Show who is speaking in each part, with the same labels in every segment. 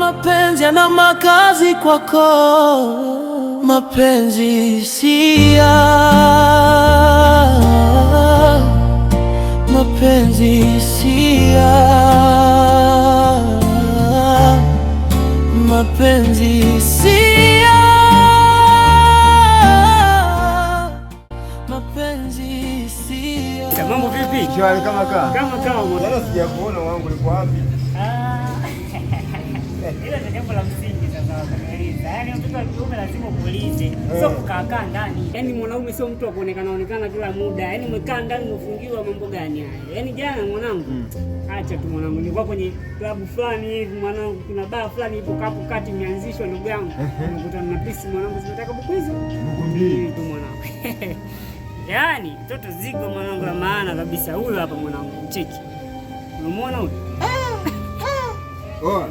Speaker 1: mapenzi yana makazi kwako, mapenzi hisia, mapenzi hisia, mapenzi hisia, mapenzi hisia.
Speaker 2: Mambo vipi?
Speaker 3: Shwari kama kaa.
Speaker 2: Kama kaa mwana.
Speaker 3: Jana sijakuona wangu, uliko wapi?
Speaker 2: Ile ni jambo la msingi sasa kuuliza. Yaani mtoto wa kiume lazima uulize. Sio kukaa ndani. Yaani mwanaume sio mtu wa kuonekana kila muda. Yaani umekaa ndani umefungiwa mambo gani haya? Yaani jana mwanangu, acha tu mwanangu. Nilikuwa kwenye klabu fulani hivi mwanangu, kuna baa fulani ipo hapo kati imeanzishwa ndugu yangu. Nimekutana na pisi mwanangu, simetaka bukwizo. Bukumbili tu mwanangu. Yaani mtoto zigo mwanangu la maana kabisa. Huyo hapa mwanangu, mcheki. Unamwona huyo?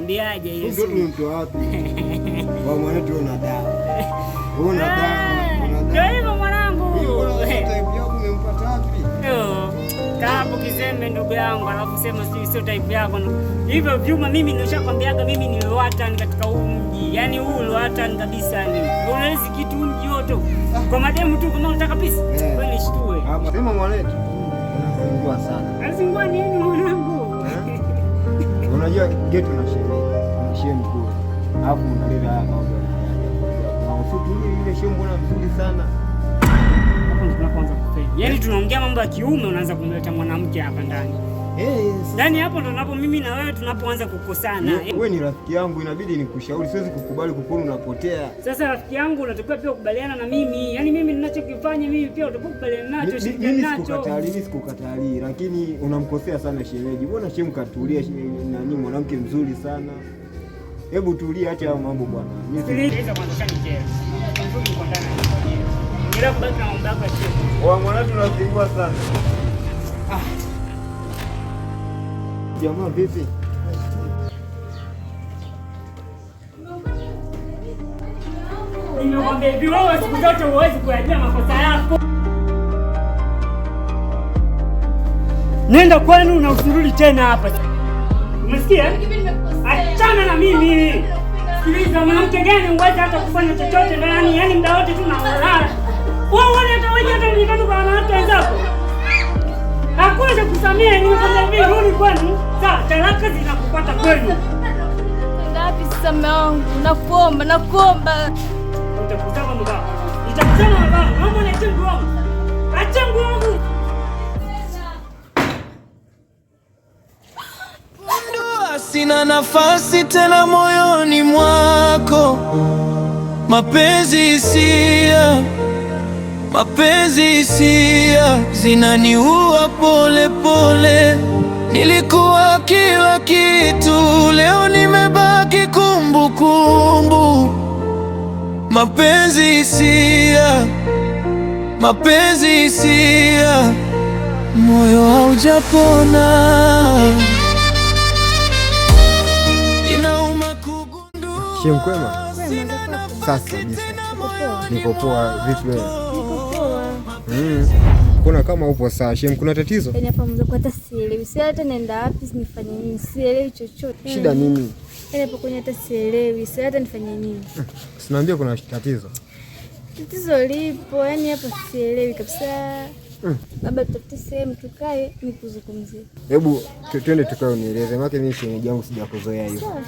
Speaker 2: Mbiaje hiyo?
Speaker 3: Ndio mtu wapi? Wa mwanetu una dawa. Una dawa.
Speaker 2: Ndio hivyo mwanangu.
Speaker 3: Type yako umempata wapi?
Speaker 2: Kapo kizembe ndugu yangu, alafu sema sio type yako. Hivyo vyuma mimi nimeshakwambiaga mimi ni Lowatan katika huu mji. Yaani huu Lowatan kabisa ni. Unaweza kitu mji wote. Kwa mademu tu kama unataka pesa. Wewe nishtue.
Speaker 3: Hapa sema mwanetu. Unazingua sana.
Speaker 2: Anazingua nini mwanangu?
Speaker 3: Unajua getu na shehe mkuu. Hapo unaleta haya mambo. Na ufupi ile shehe mbona mzuri sana.
Speaker 2: Hapo ndo tunaanza kufeli. Yaani tunaongea mambo ya kiume unaanza kumleta mwanamke hapa ndani. Yaani hapo ndo napo mimi na wewe tunapoanza kukosana.
Speaker 3: Wewe ni rafiki yangu, inabidi nikushauri, siwezi kukubali kukuona unapotea.
Speaker 2: Sasa rafiki yangu unatakiwa pia kukubaliana na mimi. Yaani mimi ninachokifanya mimi pia utakuwa kukubaliana nacho,
Speaker 3: mimi sikukatali, lakini unamkosea sana shemeji. Mbona shehe mkatulia nani mwanamke mzuri sana. Hebu tulia, acha hayo mambo bwana.
Speaker 2: Mimi sikiliza kwanza shanikera. Mzuri kwa ndani. Ngira kubaki na mambo yako ya shehe.
Speaker 3: Wa mwana tunazingua sana. Jamaa vipi?
Speaker 2: Nimekwambia hivi wewe siku zote huwezi kuyajua makosa yako. Nenda kwenu na usirudi tena hapa. Umesikia? Achana na mimi. Sikiliza, mwanamke gani uweze hata kufanya chochote ndani? Yaani muda wote tu unalala. Wewe hata wewe hata unikana kwa wanawake wenzako. Hakuweza kusamea, nimekwambia hivi rudi kwenu. Sawa, talaka zinakupata kwenu.
Speaker 4: Ngapi sasa mume wangu? Nakuomba.
Speaker 2: Nitakutana mbaya. Nitakutana mbaya. Mambo ni chungu wangu. Achungu wangu.
Speaker 1: Ndoa sina nafasi tena moyoni mwako, mapenzi hisia, mapenzi hisia zinaniua pole pole. Nilikuwa kila kitu, leo nimebaki kumbukumbu. Mapenzi hisia, mapenzi hisia, moyo haujapona. Inauma kugundua.
Speaker 3: Shehe mkwema? Sasa kabisa. Niko poa, vipi wewe?
Speaker 4: Niko poa.
Speaker 3: Kuna kama upo sawa. Shehe, kuna tatizo?
Speaker 4: Yaani hapa mzee kwa hata sielewi. Si hata naenda wapi nifanye nini? Sielewi chochote.
Speaker 3: Shida nini?
Speaker 4: Yaani hapo kwenye hata sielewi. Si hata nifanye nini?
Speaker 3: Sinaambia kuna tatizo.
Speaker 4: Tatizo lipo, yaani hapa sielewi kabisa. Baba tutafute sehemu tukae nikuzungumzie.
Speaker 3: Hebu twende tukae unieleze. Maana mimi shemeji yangu sijakuzoea hivyo.
Speaker 4: Sawa.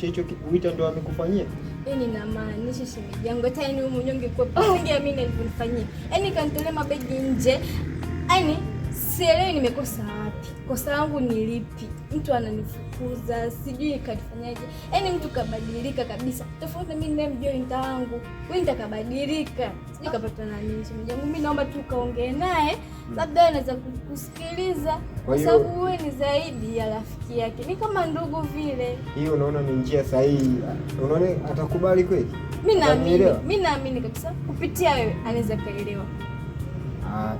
Speaker 3: unamaanisha hicho Wita ndo amekufanyia?
Speaker 4: Yaani namaanisha shemeji yangu, hata yani wewe mwenyewe ungekuwa ungeamini alivyonifanyia. Yaani kanitolea mabegi nje. Yaani sielewi nimekosa wapi. Kosa langu ni lipi? Mtu ananifukuza, sijui kanifanyaje. Yaani mtu kabadilika kabisa. Tofauti na mimi ninayemjua Wita wangu. Wita kabadilika. Sijui kapata na nini shemeji yangu. Mimi naomba tu kaongee naye. Labda anaweza kusikiliza. Kwa sababu wewe ni zaidi ya rafiki yake. Ni kama ndugu vile.
Speaker 3: Hiyo unaona ni njia sahihi. Unaona atakubali kweli?
Speaker 4: Mimi naamini kabisa kupitia wewe anaweza kaelewa.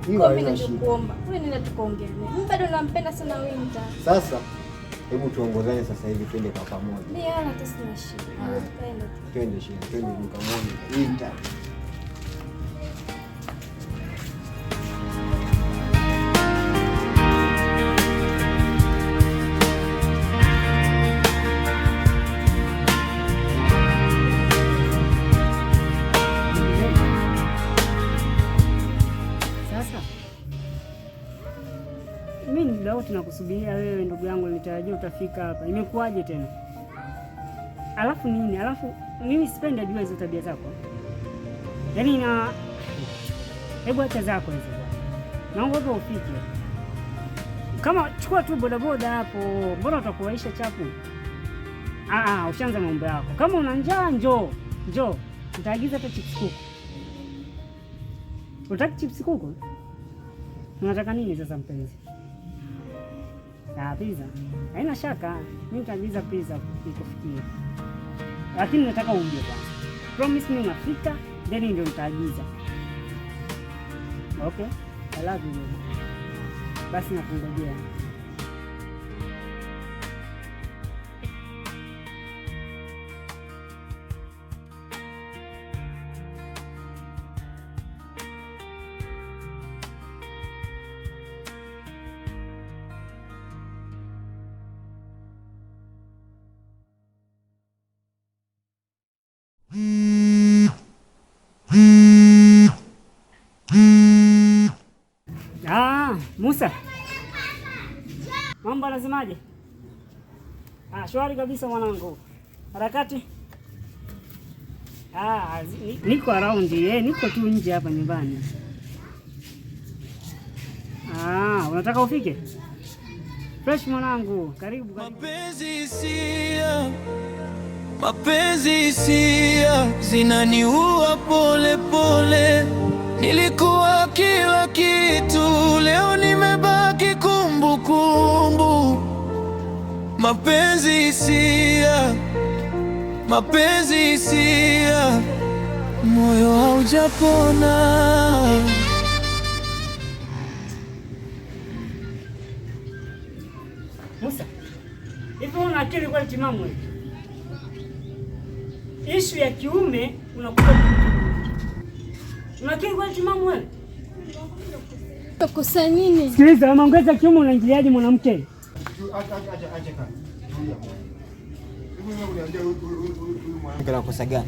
Speaker 3: Hiyo haina shida.
Speaker 4: Nakuomba. Wewe nenda tukaongea naye. Mimi bado nampenda sana Wita.
Speaker 3: Sasa hebu tuongozane sasa hivi twende kwa pamoja.
Speaker 4: Mimi hata sina shida.
Speaker 3: Twende tukamwone Wita.
Speaker 2: Tunakusubiria wewe ndugu yangu, nilitarajia utafika hapa. Imekuwaje tena? Alafu nini? Alafu mimi sipendi ajua hizo tabia zako. Yaani hebu acha zako hizo. Naomba wewe ufike. Kama chukua tu bodaboda hapo, mbona utakuwaisha chapu? Ushaanza mambo yako. Kama una njaa njoo. Nitaagiza hata chips kuku. Unataka chips kuku? Unataka nini sasa mpenzi? Pizza. Haina shaka. Mimi nitaagiza pizza ikufikie. Lakini nataka uje kwanza. Promise me unafika, then ndio nitaagiza. Okay? I love you. Basi nakungojea. Musa. Mambo anasemaje? Shwari kabisa mwanangu. Harakati? Niko around, niko tu nje hapa nyumbani. Unataka ufike? Fresh mwanangu, karibu.
Speaker 1: Mapenzi hisia zinaniua pole pole. Nilikuwa kila kitu, leo nimebaki kumbukumbu. Mapenzi hisia, moyo haujapona.
Speaker 2: Musa, hivi una akili kweli timamu wewe? Ishu ya kiume unakuja unakili kweli timamu wewe?
Speaker 4: Kosa nini?
Speaker 2: Sikiliza, unaongeza kiume unaingiliaje mwanamke?
Speaker 3: Kuna kosa gani?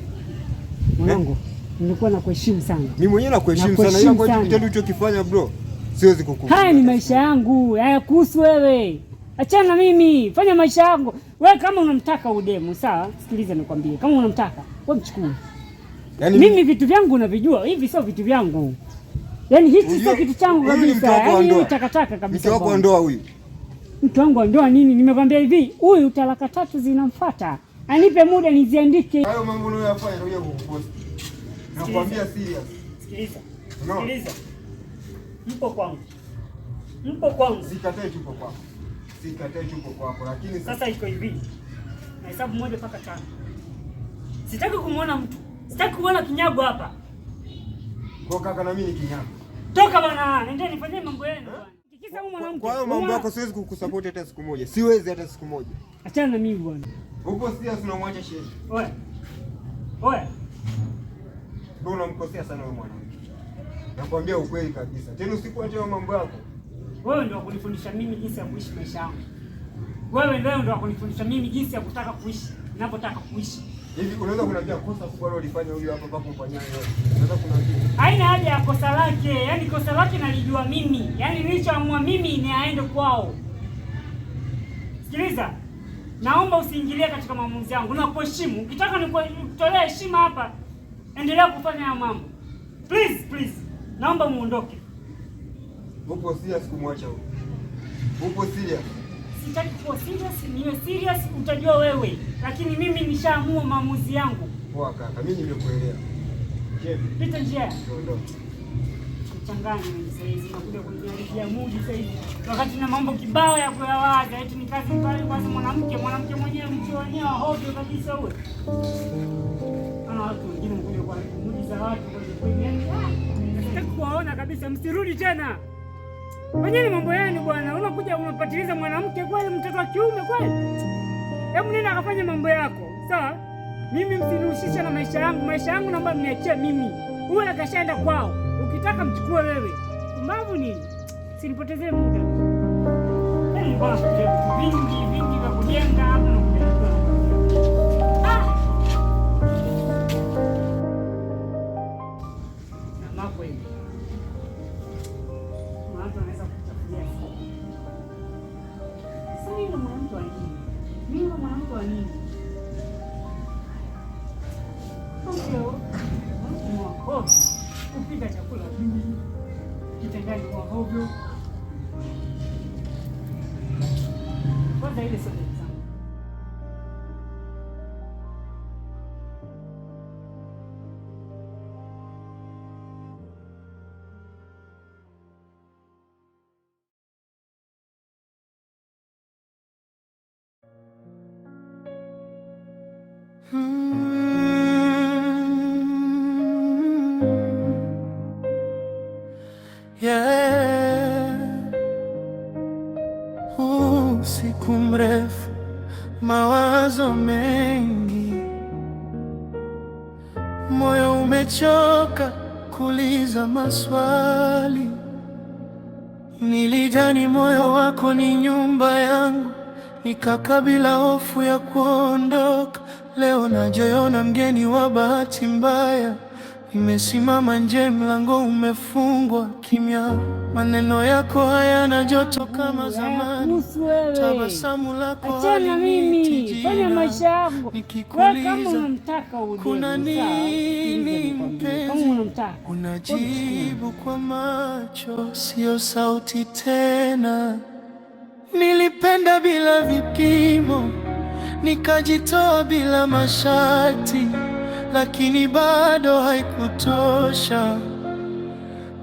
Speaker 2: Mwanangu, nilikuwa nakuheshimu sana.
Speaker 3: Mimi mwenyewe nakuheshimu sana. Ila kwa kitendo ulichokifanya bro, siwezi kukupa.
Speaker 2: Haya ni maisha yangu, hayakuhusu wewe. Achana na mimi, fanya maisha yangu. Wewe kama unamtaka udemu, sawa? Sikiliza nikwambie, kama unamtaka, wewe mchukue. Yaani mimi vitu vyangu unavijua, hivi sio vitu vyangu. Yaani hichi sio kitu changu kabisa. Yaani wewe takataka kabisa.
Speaker 3: Mke wako wa ndoa huyu.
Speaker 2: Mke wangu wa ndoa nini? Nimekwambia hivi, huyu talaka 3 zinamfuata. Anipe muda niziandike.
Speaker 3: Hayo mambo unayofanya ndio kukupost. Nakwambia serious.
Speaker 2: Sikiliza. Sikiliza. Mpo kwangu.
Speaker 3: Sikatai chupo kwako. Lakini
Speaker 2: sasa iko hivi. Na hesabu 1 mpaka 5. Sitaki kumuona mtu. Sitaki kuona kinyago hapa.
Speaker 3: Kwa kaka na mimi ni kinyago.
Speaker 2: Toka bwana, nendeni nifanyie mambo yenu bwana. Kikisa huyu mwanamke.
Speaker 3: Kwa hiyo mambo yako siwezi kukusupport hata siku moja. Siwezi hata siku moja.
Speaker 2: Achana na mimi bwana.
Speaker 3: Upo serious unamwacha shehe.
Speaker 2: Oya.
Speaker 3: Ndio unamkosea sana wewe mwanamke. Nakwambia ukweli kabisa. Tena usikuache mambo yako.
Speaker 2: Wewe ndio kunifundisha mimi jinsi ya kuishi maisha yangu. Wewe ndio kunifundisha mimi jinsi ya kutaka kuishi, ninapotaka kuishi.
Speaker 3: Hivi unaweza kuniambia kosa kubwa alilofanya huyu hapa mpaka ufanyane wewe? Unaweza kuniambia?
Speaker 2: Haina haja ya kosa lake. Yaani kosa lake nalijua mimi. Yaani nilichoamua mimi ni aende kwao. Sikiliza. naomba usiingilie katika maamuzi yangu na kuheshimu. Ukitaka nikutolee heshima hapa, endelea kufanya haya mambo. Please, naomba muondoke.
Speaker 3: Upo serious kumwacha huko? Upo serious?
Speaker 2: Sitaki kuwa serious, niwe serious utajua wewe. Lakini mimi nishaamua maamuzi yangu.
Speaker 3: Poa kaka, mimi nimekuelewa.
Speaker 2: Pita njia.
Speaker 3: Ondoka.
Speaker 2: Changanya mimi sasa hizi nakuja kuniharibia mood sasa hivi. Wakati na mambo kibao ya kuyawaza, eti ni kazi mbaya kwa mwanamke mwenyewe mtu wenyewe hovyo kabisa wewe. Ana watu wengine mkuja kwa mood za watu kwa kweli. Nataka kuwaona kabisa, msirudi tena. Fanyeni mambo yenu bwana. Unakuja unapatiliza mwanamke kweli, mtoto wa kiume kweli? Hebu nenda akafanya mambo yako. Sawa? Mimi msinihusishe na maisha yangu. Maisha yangu naomba mniachie mimi. Uwe na kashaenda kwao. Ukitaka mchukue wewe. Mbavu nini? Sinipotezee muda. Yaani bwana, vingi vya kujenga hapa na kujenga. Na mambo hivi. Mwanamke anaweza kuchafulia. Sasa yule mwanamke wa nini? Mimi mwanamke wa nini? Ndio. Kupika chakula vingi, kitandani kwa hovyo. Kwanza ile soda zangu.
Speaker 1: Usiku mrefu, mawazo mengi, moyo umechoka kuuliza maswali. Nilijani moyo wako ni nyumba yangu, nikakaa bila hofu ya kuondoka. Leo najiona mgeni wa bahati mbaya, nimesimama nje, mlango umefungwa kimya. Maneno yako hayana joto kama zamani, tabasamu lako haliniti jina. Nikikuuliza kuna nini mpenzi, unajibu kwa macho, sio sauti tena. Nilipenda bila vipimo, nikajitoa bila masharti, lakini bado haikutosha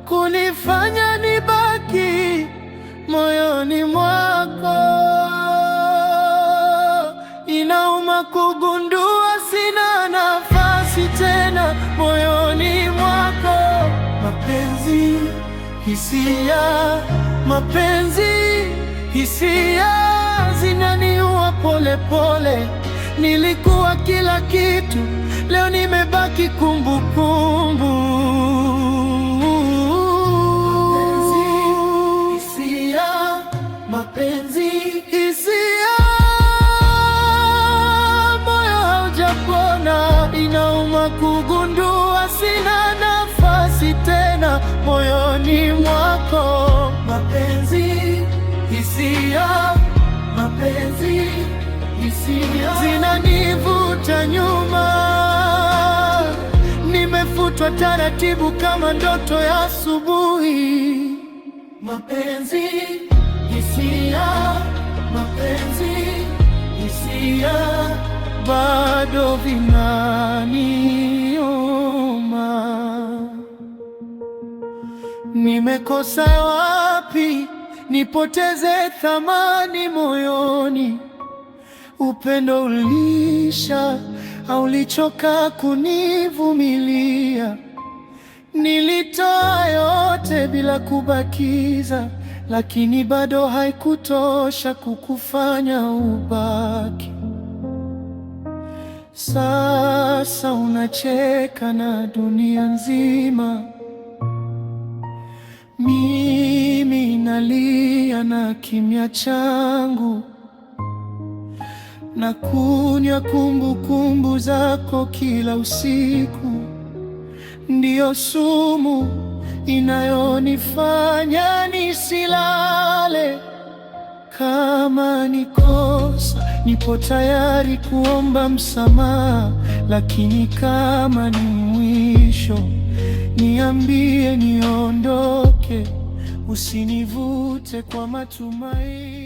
Speaker 1: kunifanya nibaki moyoni mwako. Inauma kugundua sina nafasi tena moyoni mwako. Mapenzi, hisia, mapenzi, hisia zinaniua pole pole. Nilikuwa kila kitu, leo nimebaki kumbukumbu. Mapenzi, hisia, moyo haujapona. Inauma kugundua sina nafasi tena moyoni mwako. Mapenzi, hisia, mapenzi, hisia zinanivuta nyuma. Nimefutwa taratibu kama ndoto ya asubuhi. Mapenzi, hisia, mapenzi, hisia bado vinaniuma. Nimekosa wapi nipoteze thamani moyoni? Upendo ulisha au ulichoka kunivumilia? Nilitoa yote bila kubakiza, lakini bado haikutosha kukufanya ubaki. Sasa unacheka na dunia nzima, mimi nalia na kimya changu, na kunywa kumbukumbu zako kila usiku. Ndiyo sumu inayonifanya nisilale Kama ni kosa, nipo tayari kuomba msamaha, lakini kama ni mwisho, niambie niondoke, usinivute kwa matumaini.